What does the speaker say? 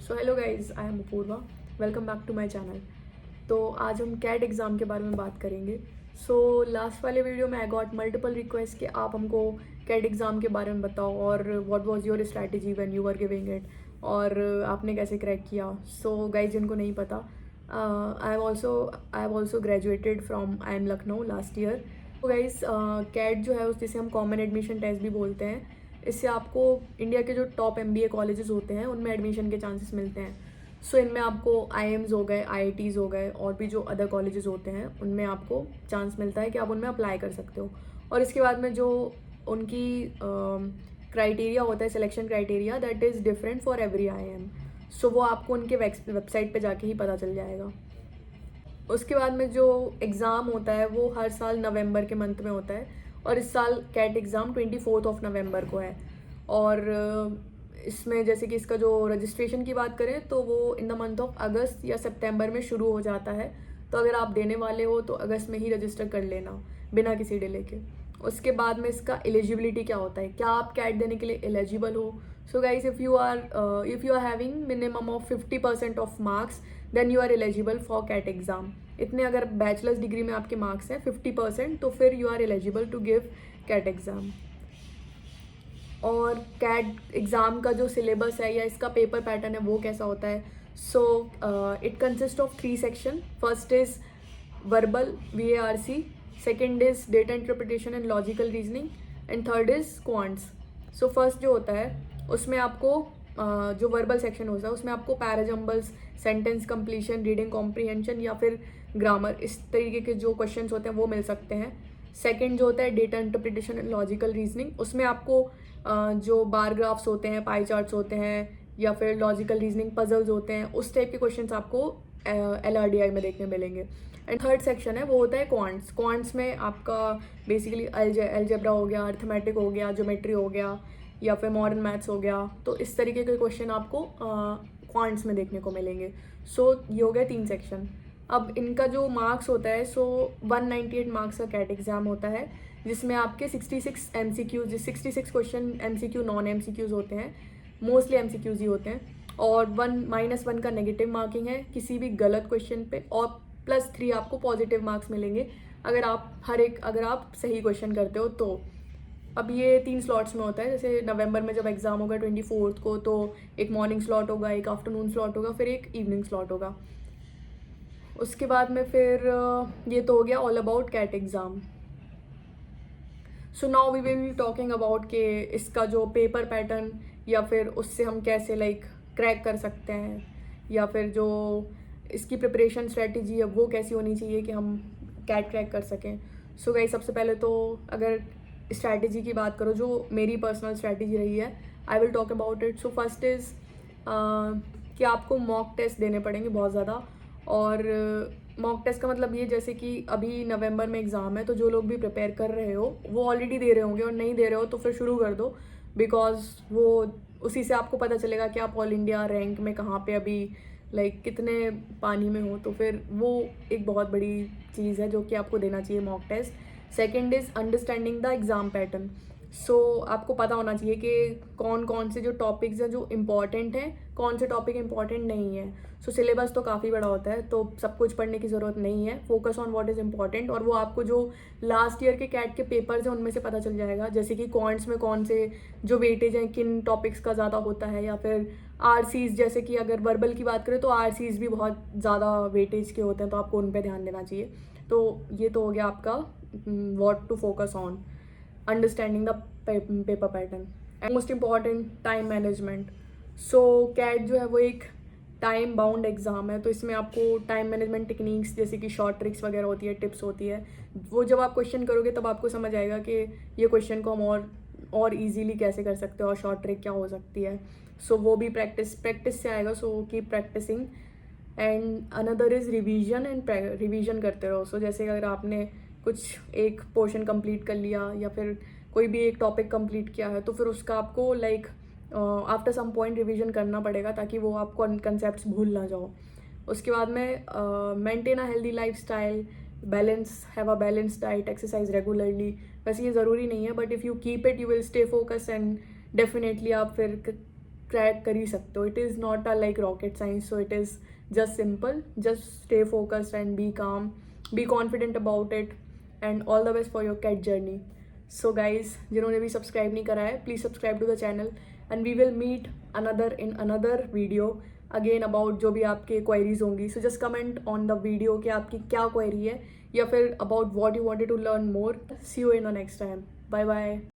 So hello guys, I am Apoorva. Welcome back to my channel. तो आज हम cat exam के बारे में बात करेंगे। सो लास्ट वाले वीडियो में आई गॉट मल्टीपल रिक्वेस्ट कि आप हमको कैट एग्ज़ाम के बारे में बताओ और what was your strategy when you were giving it, और आपने कैसे क्रैक किया। सो गाइज, जिनको नहीं पता, I have also graduated from I am Lucknow last year. तो गाइज, कैट जो है जिसे हम कॉमन एडमिशन टेस्ट भी बोलते हैं, इससे आपको इंडिया के जो टॉप MBA कॉलेजेस होते हैं उनमें एडमिशन के चांसेस मिलते हैं। सो इनमें आपको IIMs हो गए, IITs हो गए, और भी जो अदर कॉलेजेस होते हैं उनमें आपको चांस मिलता है कि आप उनमें अप्लाई कर सकते हो। और इसके बाद में जो उनकी क्राइटेरिया होता है, selection criteria, that is different for every IIM। सो वो आपको उनके वेबसाइट पे जाके ही पता चल जाएगा। उसके बाद में जो एग्ज़ाम होता है वो हर साल नवंबर के मंथ में होता है, और इस साल कैट एग्ज़ाम 24 नवंबर को है। और इसमें जैसे कि इसका जो रजिस्ट्रेशन की बात करें तो वो इन द मंथ ऑफ अगस्त या सितंबर में शुरू हो जाता है। तो अगर आप देने वाले हो तो अगस्त में ही रजिस्टर कर लेना बिना किसी डिले के। उसके बाद में इसका एलिजिबिलिटी क्या होता है, क्या आप कैट देने के लिए एलिजिबल हो। So guys, if you are having minimum of 50% of marks, then you are eligible for CAT exam. इतने अगर बैचलर्स डिग्री में आपके मार्क्स हैं 50%, तो फिर you are eligible to give CAT exam. और कैट एग्ज़ाम का जो सिलेबस है या इसका पेपर पैटर्न है वो कैसा होता है। So it consist of 3 section. First is verbal VARC, second is data interpretation and logical reasoning, and third is quants. So first जो होता है उसमें आपको जो वर्बल सेक्शन होता है उसमें आपको parajumbles, sentence completion, reading comprehension या फिर ग्रामर, इस तरीके के जो क्वेश्चंस होते हैं वो मिल सकते हैं। सेकंड जो होता है data interpretation and logical reasoning, उसमें आपको जो बार ग्राफ्स होते हैं, पाई चार्ट्स होते हैं, या फिर लॉजिकल रीजनिंग पजल्स होते हैं, उस टाइप के क्वेश्चंस आपको LRDI में देखने मिलेंगे। एंड थर्ड सेक्शन है वो होता है क्वांट्स। क्वांट्स में आपका बेसिकली अलजेब्रा हो गया, अर्थमेटिक हो गया, ज्योमेट्री हो गया, या फिर मॉडर्न मैथ्स हो गया। तो इस तरीके के क्वेश्चन आपको क्वांट्स में देखने को मिलेंगे। सो ये हो गया 3 सेक्शन। अब इनका जो मार्क्स होता है, सो 198 मार्क्स का कैट एग्ज़ाम होता है, जिसमें आपके 66 MCQs, 66 question MCQ non MCQs होते हैं, मोस्टली MCQs ही होते हैं। और -1 का नेगेटिव मार्किंग है किसी भी गलत क्वेश्चन पे, और +3 आपको पॉजिटिव मार्क्स मिलेंगे अगर आप सही क्वेश्चन करते हो तो। अब ये 3 स्लॉट्स में होता है। जैसे नवंबर में जब एग्ज़ाम होगा 24 को, तो एक मॉर्निंग स्लॉट होगा, एक आफ्टरनून स्लॉट होगा, फिर एक इवनिंग स्लॉट होगा। उसके बाद में फिर ये तो हो गया all about CAT exam. So now we will be talking about कि इसका जो पेपर पैटर्न, या फिर उससे हम कैसे क्रैक कर सकते हैं, या फिर जो इसकी प्रिपरेशन स्ट्रेटजी है वो कैसी होनी चाहिए कि हम कैट क्रैक कर सकें। सो गाइस, सबसे पहले तो अगर स्ट्रैटेजी की बात करो, जो मेरी पर्सनल स्ट्रैटेजी रही है, I will talk about it. So first is कि आपको मॉक टेस्ट देने पड़ेंगे बहुत ज़्यादा। और मॉक टेस्ट का मतलब ये, जैसे कि अभी नवंबर में एग्ज़ाम है, तो जो लोग भी प्रिपेयर कर रहे हो वो ऑलरेडी दे रहे होंगे, और नहीं दे रहे हो तो फिर शुरू कर दो, बिकॉज वो उसी से आपको पता चलेगा कि आप ऑल इंडिया रैंक में कहाँ पे अभी कितने पानी में हो। तो फिर वो एक बहुत बड़ी चीज़ है जो कि आपको देना चाहिए mock test. Second is understanding the exam pattern. So आपको पता होना चाहिए कि कौन कौन से जो टॉपिक्स हैं जो इम्पॉर्टेंट हैं, कौन से टॉपिक इम्पॉर्टेंट नहीं है। सो सिलेबस तो काफ़ी बड़ा होता है, तो सब कुछ पढ़ने की ज़रूरत नहीं है। Focus on what is important, और वो आपको जो लास्ट ईयर के कैट के पेपर्स हैं उनमें से पता चल जाएगा। जैसे कि क्वांट्स में कौन से जो वेटेज हैं, किन टॉपिक्स का ज़्यादा होता है, या फिर RCs, जैसे कि अगर वर्बल की बात करें तो RCs भी बहुत ज़्यादा वेटेज के होते हैं, तो आपको उन पर ध्यान देना चाहिए। तो ये तो हो गया आपका what to focus on, understanding the paper pattern. And most important, time management. So CAT जो है वो एक टाइम बाउंड एग्ज़ाम है, तो इसमें आपको टाइम मैनेजमेंट टेक्निक्स, जैसे कि शॉर्ट ट्रिक्स वगैरह होती है, टिप्स होती है, वो जब आप क्वेश्चन करोगे तब आपको समझ आएगा कि ये क्वेश्चन को हम और इजीली कैसे कर सकते हो, और शॉर्ट ट्रिक क्या हो सकती है। सो वो भी प्रैक्टिस से आएगा। So keep practicing. And another is revision, and revision करते रहो। सो जैसे अगर आपने कुछ एक पोर्शन कंप्लीट कर लिया, या फिर कोई भी एक टॉपिक कंप्लीट किया है, तो फिर उसका आपको आफ्टर सम पॉइंट रिवीजन करना पड़ेगा, ताकि वो आपको कंसेप्ट भूल ना जाओ। उसके बाद में maintain a healthy lifestyle, have a balance diet, exercise regularly. वैसे ये ज़रूरी नहीं है, but if you keep it you will stay focus, and definitely आप फिर क्रैक कर ही सकते हो. It is not a like rocket science, so it is just simple. Just stay focused and be calm, be confident about it, and all the best for your CAT journey. So guys, जिन्होंने भी subscribe नहीं करा है, please subscribe to the channel and we will meet another in another video again about जो भी आपके queries होंगी. So just comment on the video कि आपकी क्या क्वेरी है, या फिर about what you wanted to learn more. See you in the next time. Bye bye.